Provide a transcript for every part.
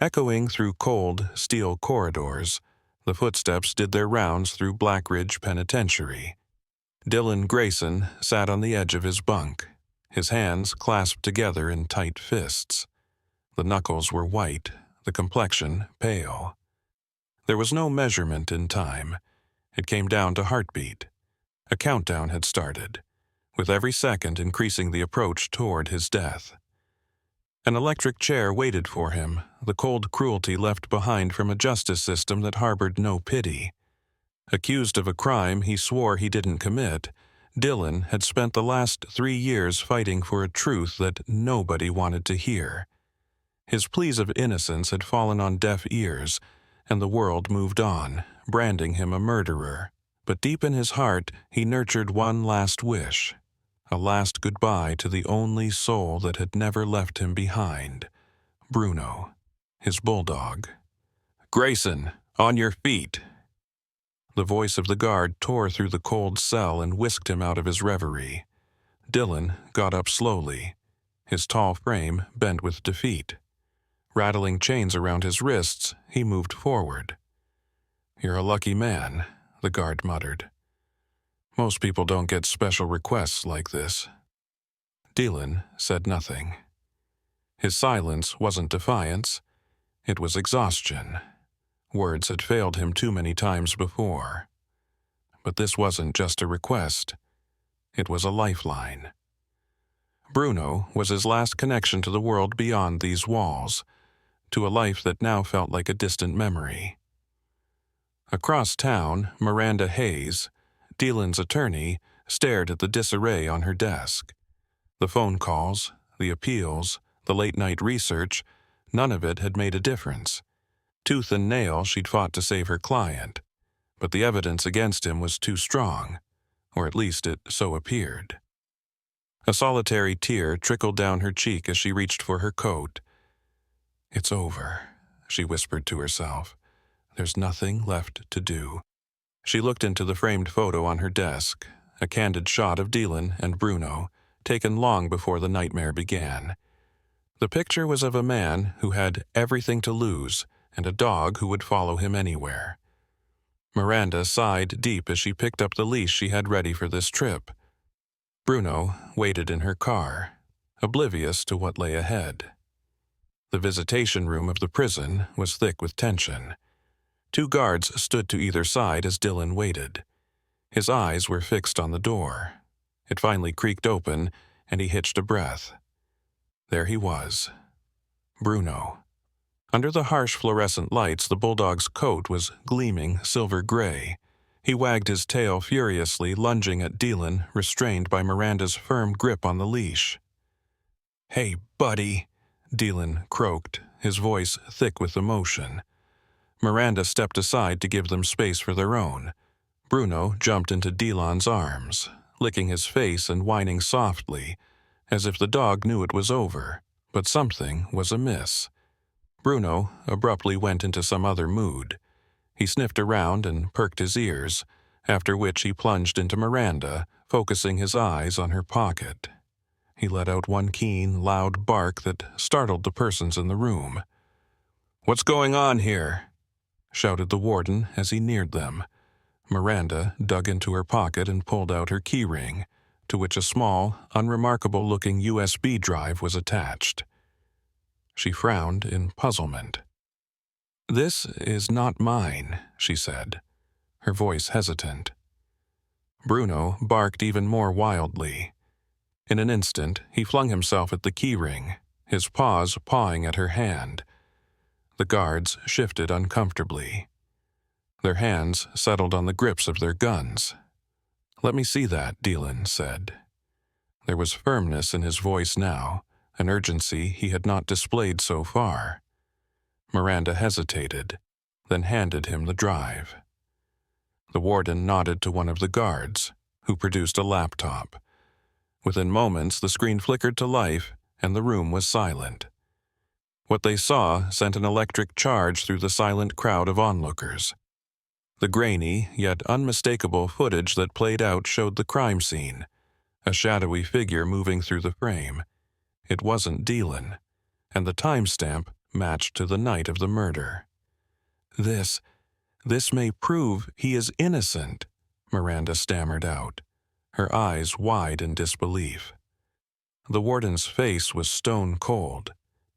Echoing through cold, steel corridors, the footsteps did their rounds through Blackridge Penitentiary. Dilan Grayson sat on the edge of his bunk, his hands clasped together in tight fists. The knuckles were white, the complexion pale. There was no measurement in time. It came down to heartbeat. A countdown had started, with every second increasing the approach toward his death. An electric chair waited for him, the cold cruelty left behind from a justice system that harbored no pity. Accused of a crime he swore he didn't commit, Dilan had spent the last 3 years fighting for a truth that nobody wanted to hear. His pleas of innocence had fallen on deaf ears, and the world moved on, branding him a murderer. But deep in his heart, he nurtured one last wish, a last goodbye to the only soul that had never left him behind, Bruno, his bulldog. "Grayson, on your feet!" The voice of the guard tore through the cold cell and whisked him out of his reverie. Dilan got up slowly, his tall frame bent with defeat. Rattling chains around his wrists, he moved forward. "You're a lucky man," the guard muttered. "Most people don't get special requests like this." Dilan said nothing. His silence wasn't defiance, it was exhaustion. Words had failed him too many times before. But this wasn't just a request, it was a lifeline. Bruno was his last connection to the world beyond these walls, to a life that now felt like a distant memory. Across town, Miranda Hayes, Dilan's attorney, stared at the disarray on her desk. The phone calls, the appeals, the late-night research, none of it had made a difference. Tooth and nail she'd fought to save her client, but the evidence against him was too strong, or at least it so appeared. A solitary tear trickled down her cheek as she reached for her coat. "It's over," she whispered to herself. "There's nothing left to do." She looked into the framed photo on her desk, a candid shot of Dilan and Bruno, taken long before the nightmare began. The picture was of a man who had everything to lose and a dog who would follow him anywhere. Miranda sighed deep as she picked up the leash she had ready for this trip. Bruno waited in her car, oblivious to what lay ahead. The visitation room of the prison was thick with tension. 2 guards stood to either side as Dilan waited. His eyes were fixed on the door. It finally creaked open, and he hitched a breath. There he was, Bruno. Under the harsh fluorescent lights, the bulldog's coat was gleaming silver gray. He wagged his tail furiously, lunging at Dilan, restrained by Miranda's firm grip on the leash. "Hey, buddy," Dilan croaked, his voice thick with emotion. Miranda stepped aside to give them space for their own. Bruno jumped into Dilan's arms, licking his face and whining softly, as if the dog knew it was over, but something was amiss. Bruno abruptly went into some other mood. He sniffed around and perked his ears, after which he plunged into Miranda, focusing his eyes on her pocket. He let out one keen, loud bark that startled the persons in the room. "What's going on here?" shouted the warden as he neared them. Miranda dug into her pocket and pulled out her keyring, to which a small, unremarkable-looking USB drive was attached. She frowned in puzzlement. "This is not mine," she said, her voice hesitant. Bruno barked even more wildly. In an instant, he flung himself at the keyring, his paws pawing at her hand. The guards shifted uncomfortably. Their hands settled on the grips of their guns. "Let me see that," Dilan said. There was firmness in his voice now, an urgency he had not displayed so far. Miranda hesitated, then handed him the drive. The warden nodded to one of the guards, who produced a laptop. Within moments, the screen flickered to life, and the room was silent. What they saw sent an electric charge through the silent crowd of onlookers. The grainy, yet unmistakable footage that played out showed the crime scene, a shadowy figure moving through the frame. It wasn't Dilan, and the timestamp matched to the night of the murder. This may prove he is innocent," Miranda stammered out, her eyes wide in disbelief. The warden's face was stone cold.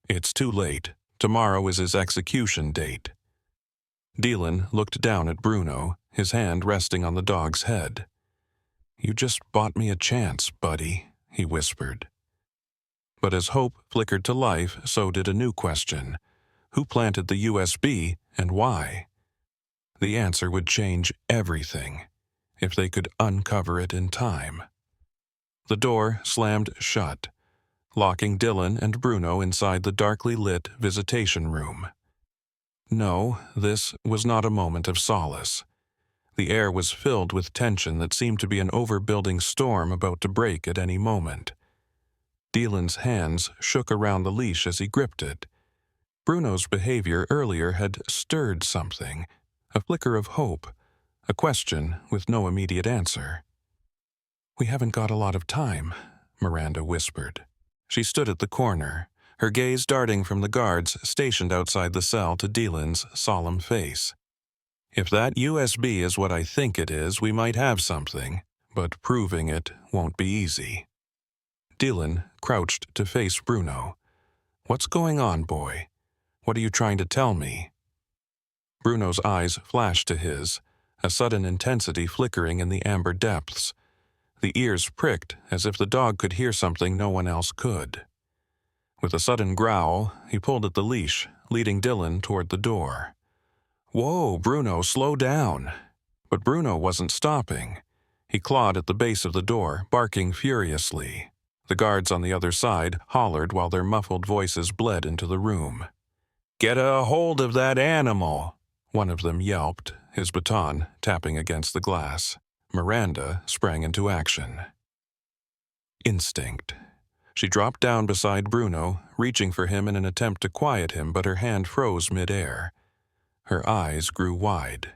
"It's too late. Tomorrow is his execution date." Dilan looked down at Bruno, his hand resting on the dog's head. "You just bought me a chance, buddy," he whispered. But as hope flickered to life, so did a new question. Who planted the USB and why? The answer would change everything, if they could uncover it in time. The door slammed shut, locking Dilan and Bruno inside the darkly lit visitation room. No, this was not a moment of solace. The air was filled with tension that seemed to be an overbuilding storm about to break at any moment. Dylan's hands shook around the leash as he gripped it. Bruno's behavior earlier had stirred something, a flicker of hope, a question with no immediate answer. "We haven't got a lot of time," Miranda whispered. She stood at the corner, her gaze darting from the guards stationed outside the cell to Dylan's solemn face. "If that USB is what I think it is, we might have something, but proving it won't be easy." Dilan crouched to face Bruno. "What's going on, boy? What are you trying to tell me?" Bruno's eyes flashed to his, a sudden intensity flickering in the amber depths. The ears pricked as if the dog could hear something no one else could. With a sudden growl, he pulled at the leash, leading Dilan toward the door. "Whoa, Bruno, slow down." But Bruno wasn't stopping. He clawed at the base of the door, barking furiously. The guards on the other side hollered while their muffled voices bled into the room. "Get a hold of that animal," one of them yelped, his baton tapping against the glass. Miranda sprang into action. Instinct. She dropped down beside Bruno, reaching for him in an attempt to quiet him, but her hand froze mid-air. Her eyes grew wide.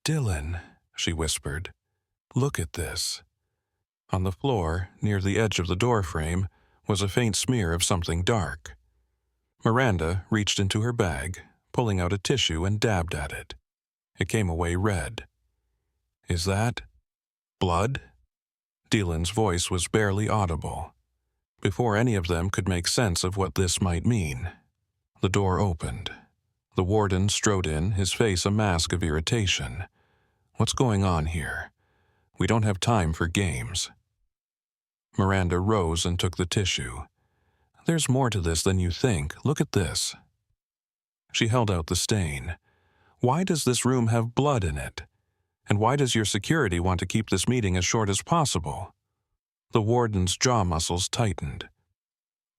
"Dilan," she whispered, "look at this." On the floor, near the edge of the doorframe, was a faint smear of something dark. Miranda reached into her bag, pulling out a tissue and dabbed at it. It came away red. "Is that blood?" Dylan's voice was barely audible. Before any of them could make sense of what this might mean, the door opened. The warden strode in, his face a mask of irritation. "What's going on here? We don't have time for games." Miranda rose and took the tissue. "There's more to this than you think. Look at this." She held out the stain. "Why does this room have blood in it? And why does your security want to keep this meeting as short as possible?" The warden's jaw muscles tightened.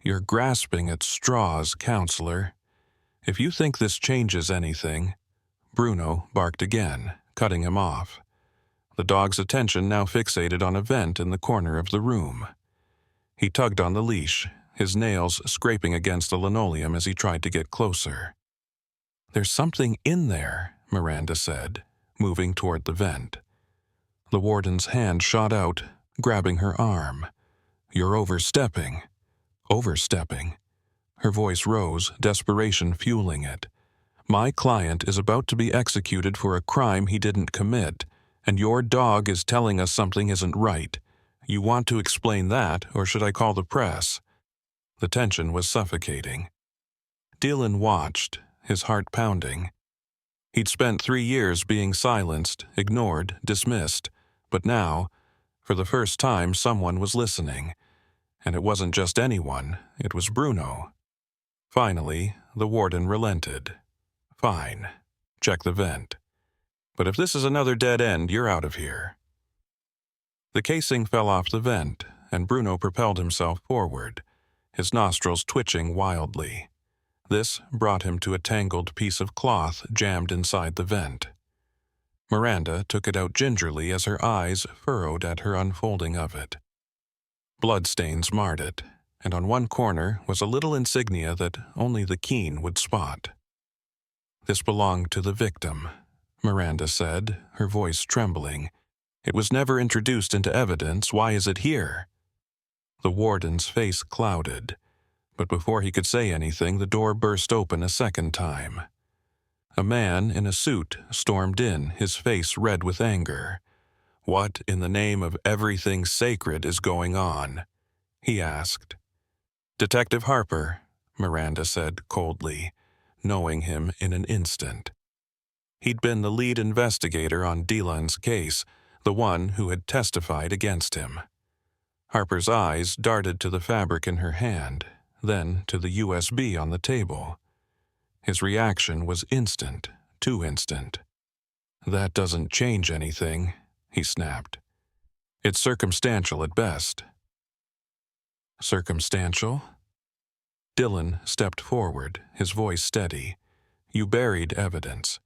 "You're grasping at straws, counselor. If you think this changes anything—" Bruno barked again, cutting him off. The dog's attention now fixated on a vent in the corner of the room. He tugged on the leash, his nails scraping against the linoleum as he tried to get closer. "There's something in there," Miranda said, moving toward the vent. The warden's hand shot out, grabbing her arm. "You're overstepping." "Overstepping?" Her voice rose, desperation fueling it. "My client is about to be executed for a crime he didn't commit, and your dog is telling us something isn't right. You want to explain that, or should I call the press?" The tension was suffocating. Dilan watched, his heart pounding. He'd spent 3 years being silenced, ignored, dismissed, but now, for the first time, someone was listening. And it wasn't just anyone, it was Bruno. Finally, the warden relented. "Fine. Check the vent. But if this is another dead end, you're out of here." The casing fell off the vent, and Bruno propelled himself forward, his nostrils twitching wildly. This brought him to a tangled piece of cloth jammed inside the vent. Miranda took it out gingerly as her eyes furrowed at her unfolding of it. Bloodstains marred it, and on one corner was a little insignia that only the keen would spot. "This belonged to the victim," Miranda said, her voice trembling. "It was never introduced into evidence. Why is it here?" The warden's face clouded. But before he could say anything, the door burst open a second time. A man in a suit stormed in, his face red with anger. "What in the name of everything sacred is going on?" he asked. "Detective Harper," Miranda said coldly, knowing him in an instant. He'd been the lead investigator on Dilan's case, the one who had testified against him. Harper's eyes darted to the fabric in her hand, then to the USB on the table. His reaction was instant, too instant. "That doesn't change anything," he snapped. "It's circumstantial at best." "Circumstantial?" Dilan stepped forward, his voice steady. "You buried evidence.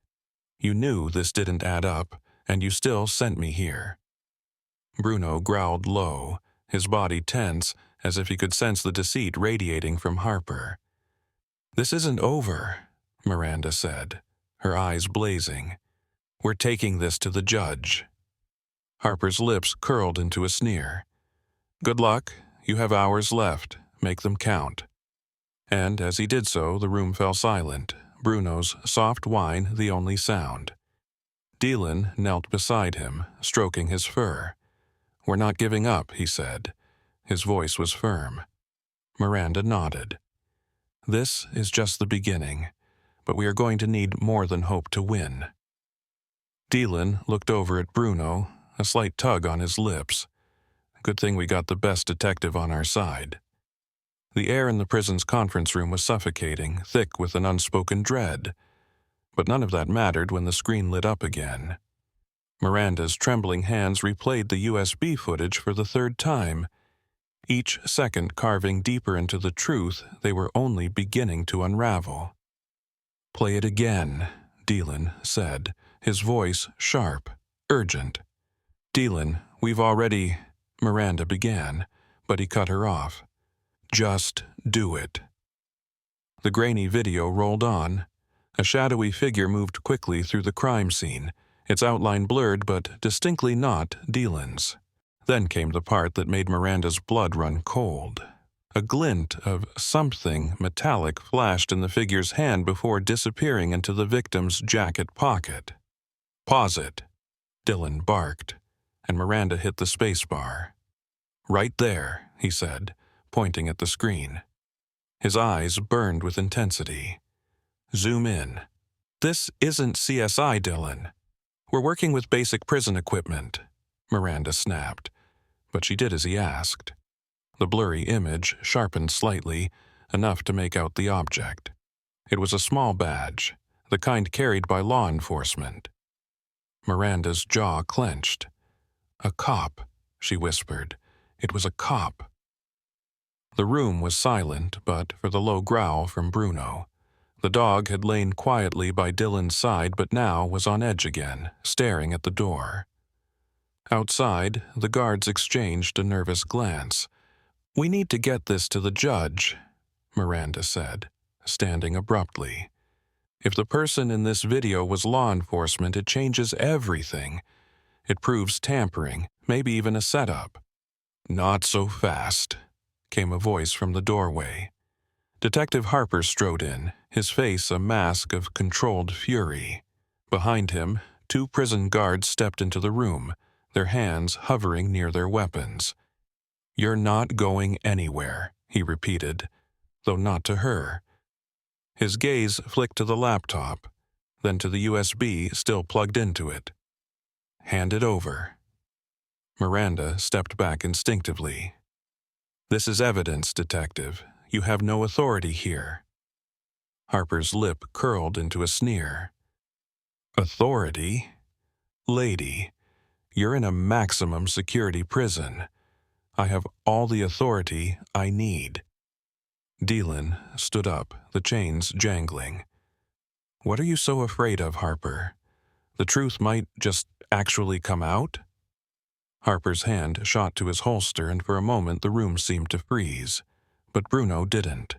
You knew this didn't add up, and you still sent me here." Bruno growled low, his body tense, as if he could sense the deceit radiating from Harper. "This isn't over," Miranda said, her eyes blazing. "We're taking this to the judge." Harper's lips curled into a sneer. "Good luck. You have hours left. Make them count." And as he did so, the room fell silent, Bruno's soft whine the only sound. Dilan knelt beside him, stroking his fur. "We're not giving up," he said. His voice was firm. Miranda nodded. "This is just the beginning, but we are going to need more than hope to win." Dilan looked over at Bruno, a slight tug on his lips. "Good thing we got the best detective on our side." The air in the prison's conference room was suffocating, thick with an unspoken dread. But none of that mattered when the screen lit up again. Miranda's trembling hands replayed the USB footage for the third time, each second carving deeper into the truth they were only beginning to unravel. "Play it again," Dilan said, his voice sharp, urgent. "Dilan, we've already—" Miranda began, but he cut her off. "Just do it." The grainy video rolled on. A shadowy figure moved quickly through the crime scene, its outline blurred but distinctly not Dilan's. Then came the part that made Miranda's blood run cold. A glint of something metallic flashed in the figure's hand before disappearing into the victim's jacket pocket. "Pause it," Dilan barked, and Miranda hit the spacebar. "Right there," he said, pointing at the screen. His eyes burned with intensity. "Zoom in. This isn't CSI, Dilan. We're working with basic prison equipment," Miranda snapped, but she did as he asked. The blurry image sharpened slightly, enough to make out the object. It was a small badge, the kind carried by law enforcement. Miranda's jaw clenched. "A cop," she whispered. "It was a cop." The room was silent, but for the low growl from Bruno. The dog had lain quietly by Dilan's side, but now was on edge again, staring at the door. Outside, the guards exchanged a nervous glance. "We need to get this to the judge," Miranda said, standing abruptly. "If the person in this video was law enforcement, it changes everything. It proves tampering, maybe even a setup." "Not so fast," came a voice from the doorway. Detective Harper strode in, his face a mask of controlled fury. Behind him, 2 prison guards stepped into the room, their hands hovering near their weapons. "You're not going anywhere," he repeated, though not to her. His gaze flicked to the laptop, then to the USB still plugged into it. "Hand it over." Miranda stepped back instinctively. "This is evidence, Detective. You have no authority here." Harper's lip curled into a sneer. "Authority? Lady, you're in a maximum security prison. I have all the authority I need." Dilan stood up, the chains jangling. "What are you so afraid of, Harper? The truth might just actually come out?" Harper's hand shot to his holster, and for a moment the room seemed to freeze. But Bruno didn't.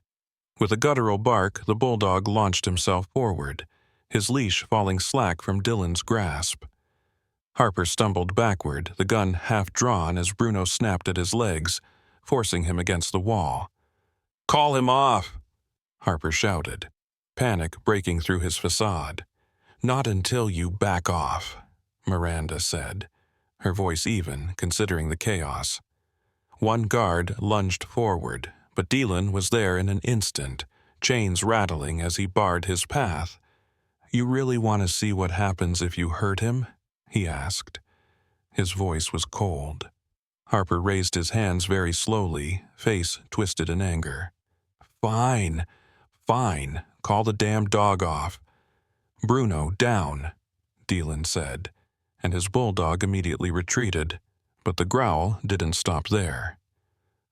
With a guttural bark, the bulldog launched himself forward, his leash falling slack from Dilan's grasp. Harper stumbled backward, the gun half drawn as Bruno snapped at his legs, forcing him against the wall. Call him off, Harper shouted, panic breaking through his facade. Not until you back off, Miranda said, her voice even considering the chaos. One guard lunged forward, but Dilan was there in an instant, chains rattling as he barred his path. You really want to see what happens if you hurt him? He asked. His voice was cold. Harper raised his hands very slowly, face twisted in anger. Fine, fine, call the damn dog off. Bruno, down, Dilan said, and his bulldog immediately retreated, but the growl didn't stop there.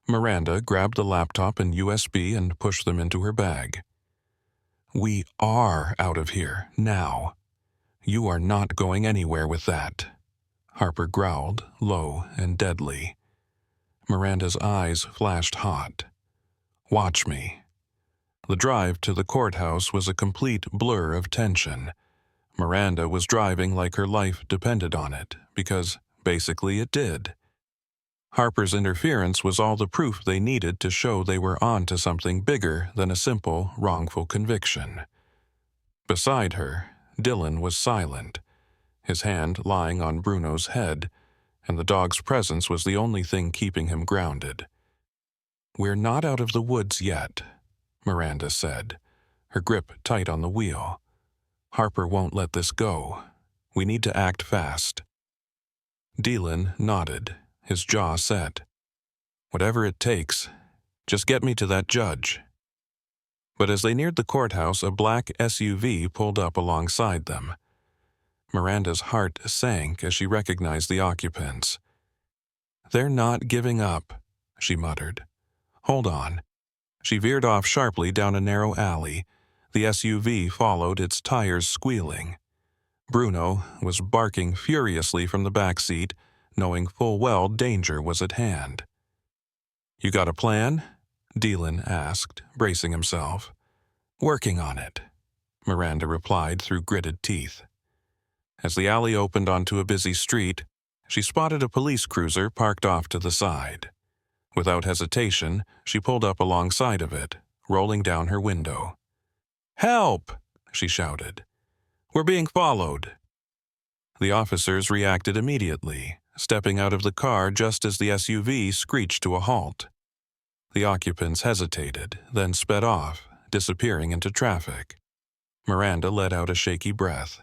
Miranda grabbed the laptop and USB and pushed them into her bag. We are out of here, now. You are not going anywhere with that, Harper growled, low and deadly. Miranda's eyes flashed hot. Watch me. The drive to the courthouse was a complete blur of tension. Miranda was driving like her life depended on it, because basically it did. Harper's interference was all the proof they needed to show they were on to something bigger than a simple, wrongful conviction. Beside her, Dilan was silent, his hand lying on Bruno's head, and the dog's presence was the only thing keeping him grounded. We're not out of the woods yet, Miranda said, her grip tight on the wheel. Harper won't let this go. We need to act fast. Dilan nodded, his jaw set. Whatever it takes, just get me to that judge. But as they neared the courthouse, a black SUV pulled up alongside them. Miranda's heart sank as she recognized the occupants. They're not giving up, she muttered. Hold on. She veered off sharply down a narrow alley. The SUV followed, its tires squealing. Bruno was barking furiously from the back seat, knowing full well danger was at hand. You got a plan? Dilan asked, bracing himself. Working on it, Miranda replied through gritted teeth. As the alley opened onto a busy street, she spotted a police cruiser parked off to the side. Without hesitation, she pulled up alongside of it, rolling down her window. Help! She shouted. We're being followed. The officers reacted immediately, stepping out of the car just as the SUV screeched to a halt. The occupants hesitated, then sped off, disappearing into traffic. Miranda let out a shaky breath.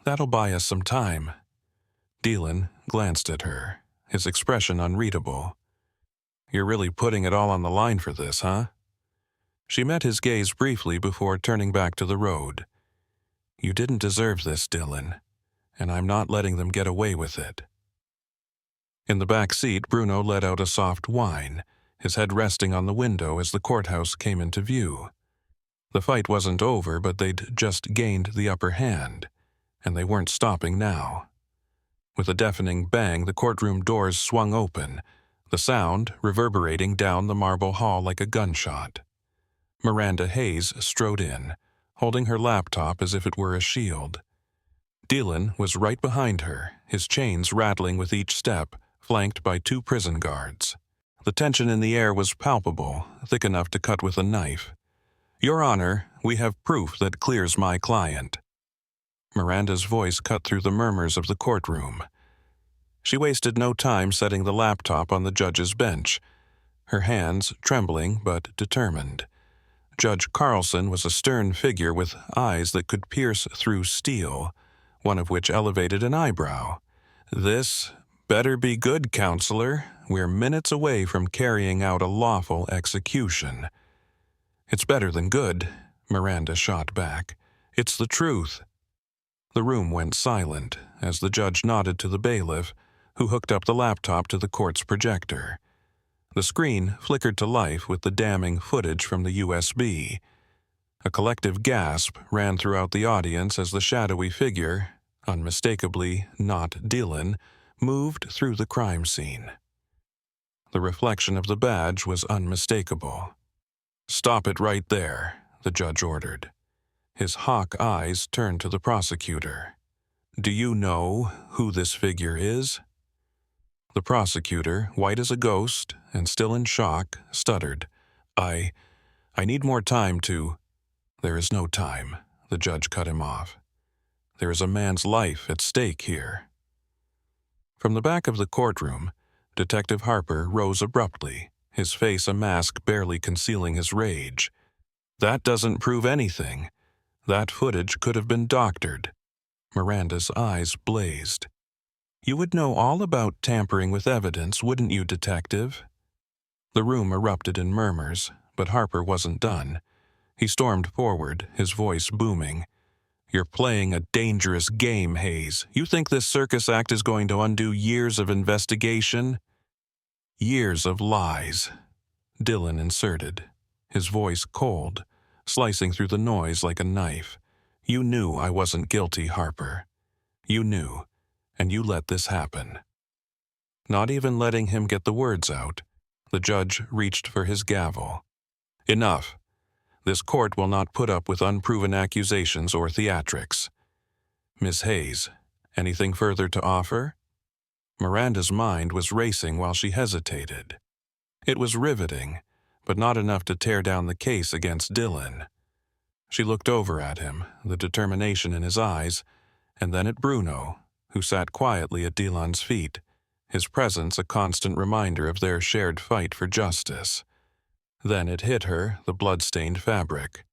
That'll buy us some time. Dilan glanced at her, his expression unreadable. You're really putting it all on the line for this, huh? She met his gaze briefly before turning back to the road. You didn't deserve this, Dilan, and I'm not letting them get away with it. In the back seat, Bruno let out a soft whine, his head resting on the window as the courthouse came into view. The fight wasn't over, but they'd just gained the upper hand, and they weren't stopping now. With a deafening bang, the courtroom doors swung open, the sound reverberating down the marble hall like a gunshot. Miranda Hayes strode in, holding her laptop as if it were a shield. Dilan was right behind her, his chains rattling with each step, flanked by 2 prison guards. The tension in the air was palpable, thick enough to cut with a knife. Your Honor, we have proof that clears my client. Miranda's voice cut through the murmurs of the courtroom. She wasted no time setting the laptop on the judge's bench, her hands trembling but determined. Judge Carlson was a stern figure with eyes that could pierce through steel, one of which elevated an eyebrow. This better be good, counselor. We're minutes away from carrying out a lawful execution. It's better than good, Miranda shot back. It's the truth. The room went silent as the judge nodded to the bailiff, who hooked up the laptop to the court's projector. The screen flickered to life with the damning footage from the USB. A collective gasp ran throughout the audience as the shadowy figure, unmistakably not Dilan, moved through the crime scene. The reflection of the badge was unmistakable. Stop it right there, the judge ordered. His hawk eyes turned to the prosecutor. Do you know who this figure is? The prosecutor, white as a ghost and still in shock, stuttered. I need more time to—" "There is no time," the judge cut him off. "There is a man's life at stake here." From the back of the courtroom, Detective Harper rose abruptly, his face a mask barely concealing his rage. "That doesn't prove anything. That footage could have been doctored." Miranda's eyes blazed. "You would know all about tampering with evidence, wouldn't you, Detective?" The room erupted in murmurs, but Harper wasn't done. He stormed forward, his voice booming. "You're playing a dangerous game, Hayes. You think this circus act is going to undo years of investigation?" "Years of lies," Dilan inserted, his voice cold, slicing through the noise like a knife. "You knew I wasn't guilty, Harper. You knew, and you let this happen." Not even letting him get the words out, the judge reached for his gavel. "Enough. This court will not put up with unproven accusations or theatrics. Miss Hayes, anything further to offer?" Miranda's mind was racing while she hesitated. It was riveting, but not enough to tear down the case against Dilan. She looked over at him, the determination in his eyes, and then at Bruno, who sat quietly at Dilan's feet, his presence a constant reminder of their shared fight for justice. Then it hit her, the blood-stained fabric.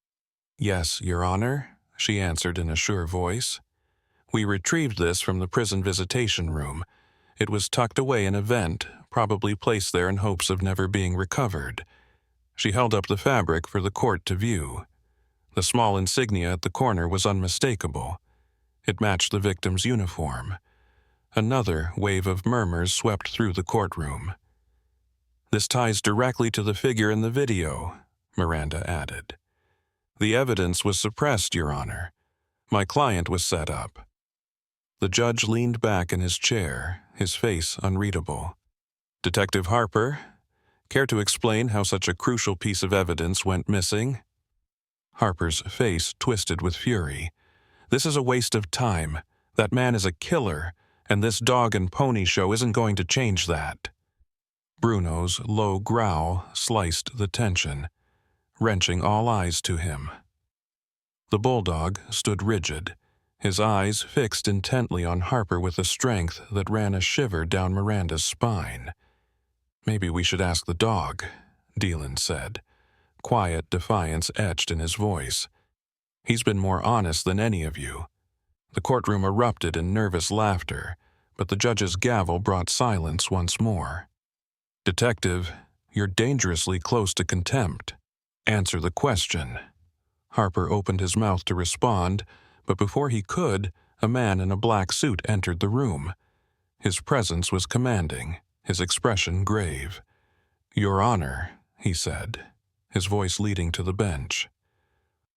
"Yes, Your Honor," she answered in a sure voice. "We retrieved this from the prison visitation room. It was tucked away in a vent, probably placed there in hopes of never being recovered." She held up the fabric for the court to view. The small insignia at the corner was unmistakable. It matched the victim's uniform. Another wave of murmurs swept through the courtroom. "This ties directly to the figure in the video," Miranda added. "The evidence was suppressed, Your Honor. My client was set up." The judge leaned back in his chair, his face unreadable. "Detective Harper, care to explain how such a crucial piece of evidence went missing?" Harper's face twisted with fury. "This is a waste of time. That man is a killer, and this dog and pony show isn't going to change that." Bruno's low growl sliced the tension, wrenching all eyes to him. The bulldog stood rigid, his eyes fixed intently on Harper with a strength that ran a shiver down Miranda's spine. "Maybe we should ask the dog," Dilan said, quiet defiance etched in his voice. "He's been more honest than any of you." The courtroom erupted in nervous laughter, but the judge's gavel brought silence once more. "Detective, you're dangerously close to contempt. Answer the question." Harper opened his mouth to respond, but before he could, a man in a black suit entered the room. His presence was commanding, his expression grave. "Your Honor," he said, his voice leading to the bench.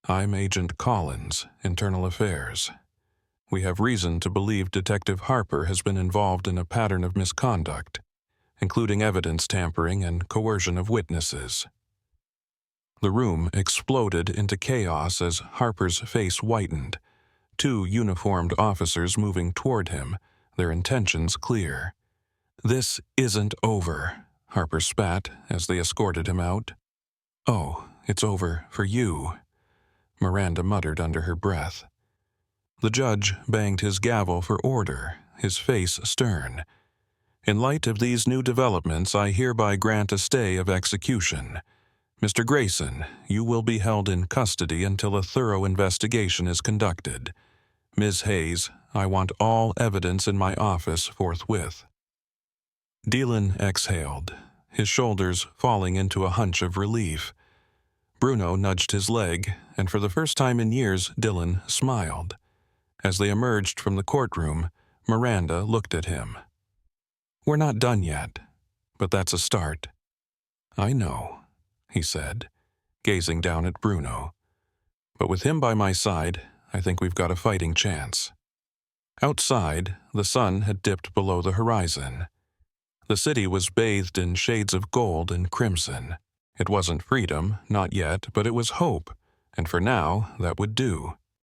"I'm Agent Collins, Internal Affairs. We have reason to believe Detective Harper has been involved in a pattern of misconduct, including evidence tampering and coercion of witnesses." The room exploded into chaos as Harper's face whitened, two uniformed officers moving toward him, their intentions clear. "This isn't over," Harper spat as they escorted him out. "Oh, it's over for you," Miranda muttered under her breath. The judge banged his gavel for order, his face stern. "In light of these new developments, I hereby grant a stay of execution. Mr. Grayson, you will be held in custody until a thorough investigation is conducted. Ms. Hayes, I want all evidence in my office forthwith." Dilan exhaled, his shoulders falling into a hunch of relief. Bruno nudged his leg, and for the first time in years, Dilan smiled. As they emerged from the courtroom, Miranda looked at him. "We're not done yet, but that's a start." "I know," he said, gazing down at Bruno. "But with him by my side, I think we've got a fighting chance." Outside, the sun had dipped below the horizon. The city was bathed in shades of gold and crimson. It wasn't freedom, not yet, but it was hope, and for now, that would do.